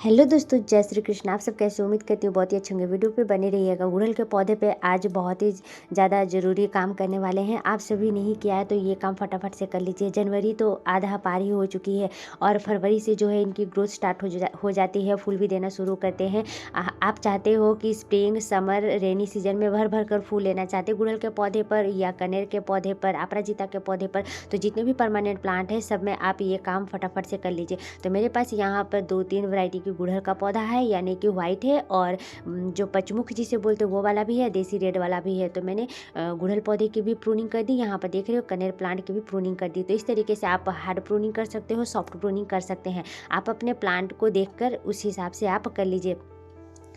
Hello दोस्तों, जय श्री कृष्ण। आप सब कैसे? उम्मीद करती हूँ बहुत ही अच्छे होंगे। वीडियो पे बने रहिएगा। गुड़हल के पौधे पे आज बहुत ही ज़्यादा ज़रूरी काम करने वाले हैं। आप सभी नहीं किया है तो ये काम फटाफट से कर लीजिए। जनवरी तो आधा पार ही हो चुकी है और फरवरी से जो है इनकी ग्रोथ स्टार्ट हो जाती है, फूल भी देना शुरू करते हैं। आप चाहते हो कि स्प्रिंग, समर, रेनी सीजन में भर भर कर फूल लेना चाहते हैं गुड़हल के पौधे पर या कनेर के पौधे पर, अपराजिता के पौधे पर, तो जितने भी परमानेंट प्लांट है सब में आप ये काम फटाफट से कर लीजिए। तो मेरे पास यहाँ पर 2-3 वैरायटी की गुड़हल का पौधा है, यानी कि वाइट है और जो पचमुख जिसे बोलते हैं वो वाला भी है, देसी रेड वाला भी है। तो मैंने गुड़हल पौधे की भी प्रूनिंग कर दी। यहाँ पर देख रहे हो कनेर प्लांट की भी प्रूनिंग कर दी। तो इस तरीके से आप हार्ड प्रूनिंग कर सकते हो, सॉफ्ट प्रूनिंग कर सकते हैं। आप अपने प्लांट को देखकर उस हिसाब से आप कर लीजिए।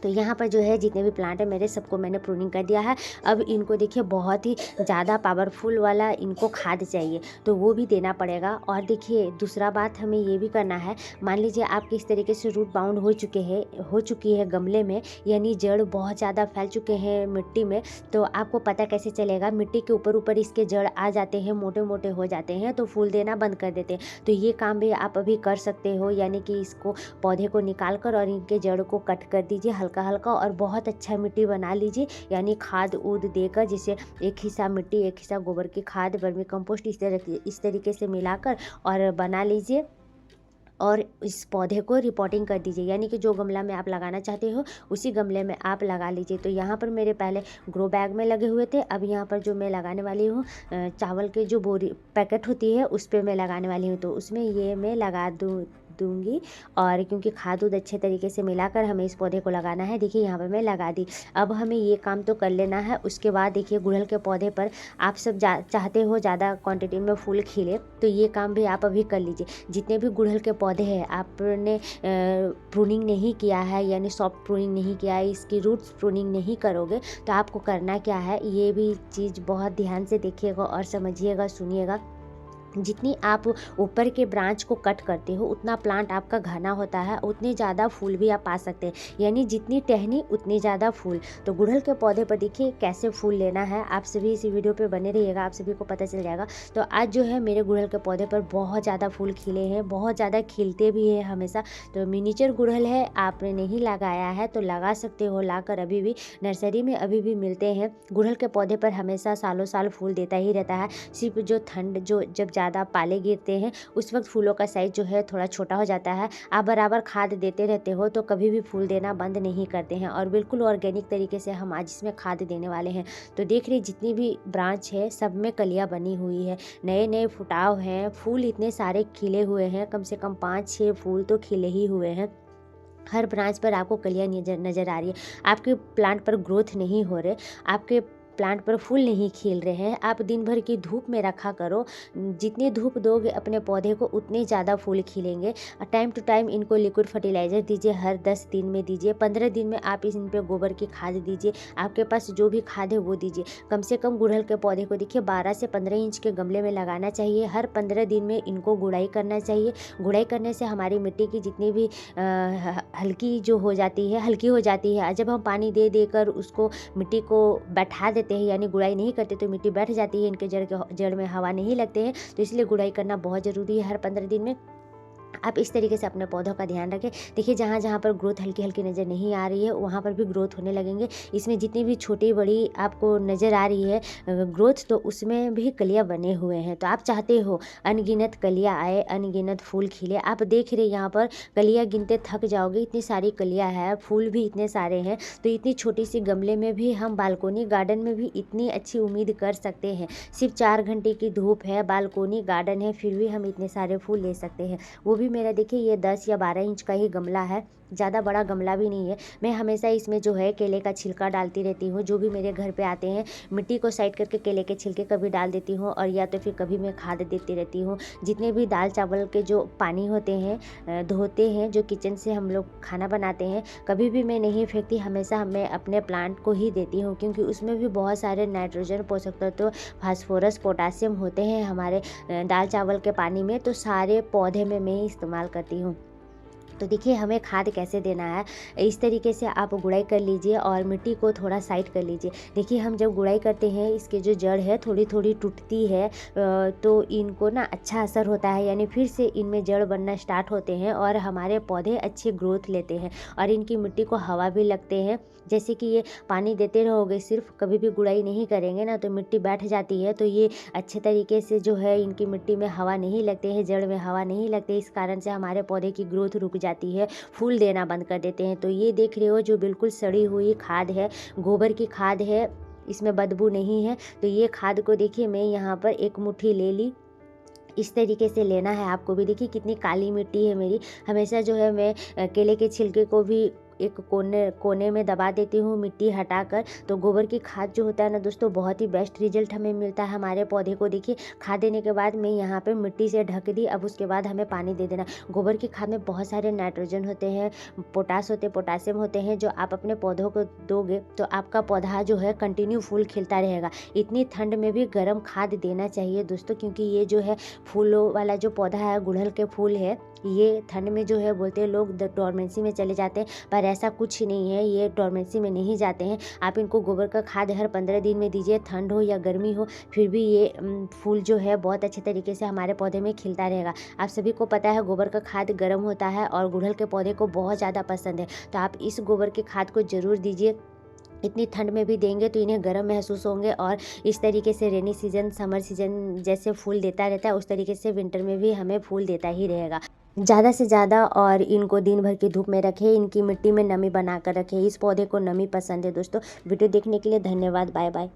तो यहाँ पर जो है जितने भी प्लांट है मेरे, सबको मैंने प्रूनिंग कर दिया है। अब इनको देखिए बहुत ही ज़्यादा पावरफुल वाला इनको खाद चाहिए तो वो भी देना पड़ेगा। और देखिए दूसरा बात हमें ये भी करना है, मान लीजिए आप किस तरीके से रूट बाउंड हो चुकी है गमले में, यानी जड़ बहुत ज़्यादा फैल चुके हैं मिट्टी में। तो आपको पता कैसे चलेगा? मिट्टी के ऊपर ऊपर इसके जड़ आ जाते हैं, मोटे मोटे हो जाते हैं तो फूल देना बंद कर देते हैं। तो ये काम भी आप अभी कर सकते हो, यानी कि इसको पौधे को निकाल कर और इनके जड़ को कट कर दीजिए हल्का हल्का और बहुत अच्छा मिट्टी बना लीजिए, यानी खाद उद देकर, जिसे एक हिस्सा मिट्टी एक हिस्सा गोबर की खाद, वर्मी कंपोस्ट इस तरीके से मिलाकर और बना लीजिए और इस पौधे को रिपोर्टिंग कर दीजिए, यानी कि जो गमला में आप लगाना चाहते हो उसी गमले में आप लगा लीजिए। तो यहाँ पर मेरे पहले ग्रो बैग में लगे हुए थे, अब यहाँ पर जो मैं लगाने वाली हूँ चावल के जो बोरी पैकेट होती है उस पर मैं लगाने वाली हूँ। तो उसमें ये मैं लगा दूंगी और क्योंकि खाद उद अच्छे तरीके से मिलाकर हमें इस पौधे को लगाना है। देखिए यहाँ पर मैं लगा दी। अब हमें ये काम तो कर लेना है। उसके बाद देखिए गुड़हल के पौधे पर आप सब चाहते हो ज़्यादा क्वांटिटी में फूल खिले तो ये काम भी आप अभी कर लीजिए। जितने भी गुड़हल के पौधे हैं आपने प्रूनिंग नहीं किया है, यानी सॉफ्ट प्रूनिंग नहीं किया है, इसकी रूट्स प्रूनिंग नहीं करोगे तो आपको करना क्या है, ये भी चीज़ बहुत ध्यान से देखिएगा और समझिएगा, सुनिएगा। जितनी आप ऊपर के ब्रांच को कट करते हो उतना प्लांट आपका घना होता है, उतने ज़्यादा फूल भी आप पा सकते हैं, यानी जितनी टहनी उतनी ज़्यादा फूल। तो गुड़हल के पौधे पर देखिए कैसे फूल लेना है। आप सभी इस वीडियो पे बने रहिएगा, आप सभी को पता चल जाएगा। तो आज जो है मेरे गुड़हल के पौधे पर बहुत ज़्यादा फूल खिले हैं, बहुत ज़्यादा खिलते भी हैं हमेशा। तो मिनीचर गुड़हल है, आपने नहीं लगाया है तो लगा सकते हो लाकर, अभी भी नर्सरी में अभी भी मिलते हैं। गुड़हल के पौधे पर हमेशा सालों साल फूल देता ही रहता है। सिर्फ जो ठंड जो जब ज़्यादा पाले गिरते हैं उस वक्त फूलों का साइज जो है थोड़ा छोटा हो जाता है। आप बराबर खाद देते रहते हो तो कभी भी फूल देना बंद नहीं करते हैं और बिल्कुल ऑर्गेनिक तरीके से हम आज इसमें खाद देने वाले हैं। तो देख रहे जितनी भी ब्रांच है सब में कलियां बनी हुई है, नए नए फुटाव हैं, फूल इतने सारे खिले हुए हैं, कम से कम 5-6 फूल तो खिले ही हुए हैं। हर ब्रांच पर आपको कलियां नज़र आ रही है। आपके प्लांट पर ग्रोथ नहीं हो रहे, आपके प्लांट पर फूल नहीं खिल रहे हैं। आप दिन भर की धूप में रखा करो, जितनी धूप दोगे अपने पौधे को उतने ज़्यादा फूल खिलेंगे। टाइम टू टाइम इनको लिक्विड फर्टिलाइज़र दीजिए, हर 10 दिन में दीजिए, 15 दिन में आप इन पे गोबर की खाद दीजिए, आपके पास जो भी खाद है वो दीजिए। कम से कम गुड़हल के पौधे को देखिए 12 से 15 इंच के गमले में लगाना चाहिए। हर 15 दिन में इनको गुड़ाई करना चाहिए। गुड़ाई करने से हमारी मिट्टी की जितनी भी हल्की जो हो जाती है, हल्की हो जाती है। जब हम पानी दे देकर उसको मिट्टी को बैठा देते हैं, यानी गुड़ाई नहीं करते तो मिट्टी बैठ जाती है, इनके जड़ में हवा नहीं लगते हैं। तो इसलिए गुड़ाई करना बहुत ज़रूरी है हर 15 दिन में। आप इस तरीके से अपने पौधों का ध्यान रखें। देखिए जहाँ जहाँ पर ग्रोथ हल्की हल्की नज़र नहीं आ रही है वहाँ पर भी ग्रोथ होने लगेंगे। इसमें जितनी भी छोटी बड़ी आपको नज़र आ रही है ग्रोथ, तो उसमें भी कलियाँ बने हुए हैं। तो आप चाहते हो अनगिनत कलियाँ आए, अनगिनत फूल खिले। आप देख रहे यहाँ पर कलियाँ गिनते थक जाओगे, इतनी सारी कलियाँ हैं, फूल भी इतने सारे हैं। तो इतनी छोटी सी गमले में भी हम बालकोनी गार्डन में भी इतनी अच्छी उम्मीद कर सकते हैं। सिर्फ 4 घंटे की धूप है, बालकोनी गार्डन है, फिर भी हम इतने सारे फूल ले सकते हैं। वो भी मेरा देखिए ये 10 या 12 इंच का ही गमला है, ज़्यादा बड़ा गमला भी नहीं है। मैं हमेशा इसमें जो है केले का छिलका डालती रहती हूँ। जो भी मेरे घर पे आते हैं मिट्टी को साइड करके केले के छिलके कभी डाल देती हूँ और या तो फिर कभी मैं खाद देती रहती हूँ। जितने भी दाल चावल के जो पानी होते हैं धोते हैं, जो किचन से हम लोग खाना बनाते हैं, कभी भी मैं नहीं फेंकती, हमेशा मैं अपने प्लांट को ही देती हूँ, क्योंकि उसमें भी बहुत सारे नाइट्रोजन पोषक तत्व, फास्फोरस, पोटासियम होते हैं हमारे दाल चावल के पानी में। तो सारे पौधे में मैं इस्तेमाल करती हूँ। तो देखिए हमें खाद कैसे देना है, इस तरीके से आप गुड़ाई कर लीजिए और मिट्टी को थोड़ा साइड कर लीजिए। देखिए हम जब गुड़ाई करते हैं इसके जो जड़ है थोड़ी थोड़ी टूटती है, तो इनको ना अच्छा असर होता है, यानी फिर से इनमें जड़ बनना स्टार्ट होते हैं और हमारे पौधे अच्छी ग्रोथ लेते हैं और इनकी मिट्टी को हवा भी लगते हैं। जैसे कि ये पानी देते रहोगे, सिर्फ कभी भी गुड़ाई नहीं करेंगे ना तो मिट्टी बैठ जाती है, तो ये अच्छे तरीके से जो है इनकी मिट्टी में हवा नहीं लगते हैं, जड़ में हवा नहीं लगते, इस कारण से हमारे पौधे की ग्रोथ रुक जाती है, फूल देना बंद कर देते हैं। तो ये देख रहे हो जो बिल्कुल सड़ी हुई खाद है, गोबर की खाद है, इसमें बदबू नहीं है। तो ये खाद को देखिए मैं यहाँ पर एक मुट्ठी ले ली, इस तरीके से लेना है आपको भी। देखिए कितनी काली मिट्टी है मेरी, हमेशा जो है मैं केले के छिलके को भी एक कोने कोने में दबा देती हूँ मिट्टी हटाकर। तो गोबर की खाद जो होता है ना दोस्तों, बहुत ही बेस्ट रिजल्ट हमें मिलता है हमारे पौधे को। देखिए खाद देने के बाद मैं यहाँ पे मिट्टी से ढक दी, अब उसके बाद हमें पानी दे देना। गोबर की खाद में बहुत सारे नाइट्रोजन होते हैं, पोटासियम होते हैं, जो आप अपने पौधों को दोगे तो आपका पौधा जो है कंटिन्यू फूल खिलता रहेगा। इतनी ठंड में भी गर्म खाद देना चाहिए दोस्तों, क्योंकि ये जो है फूलों वाला जो पौधा है, गुड़हल के फूल है, ये ठंड में जो है बोलते हैं लोग डोरमेंसी में चले जाते हैं, पर ऐसा कुछ नहीं है, ये डोरमेंसी में नहीं जाते हैं। आप इनको गोबर का खाद हर 15 दिन में दीजिए, ठंड हो या गर्मी हो, फिर भी ये फूल जो है बहुत अच्छे तरीके से हमारे पौधे में खिलता रहेगा। आप सभी को पता है गोबर का खाद गर्म होता है और गुड़हल के पौधे को बहुत ज़्यादा पसंद है, तो आप इस गोबर के खाद को ज़रूर दीजिए। इतनी ठंड में भी देंगे तो इन्हें गर्म महसूस होंगे और इस तरीके से रेनी सीजन, समर सीजन जैसे फूल देता रहता है, उस तरीके से विंटर में भी हमें फूल देता ही रहेगा। ज़्यादा से ज़्यादा और इनको दिन भर की धूप में रखें, इनकी मिट्टी में नमी बना कर रखें। इस पौधे को नमी पसंद है दोस्तों। वीडियो देखने के लिए धन्यवाद। Bye bye.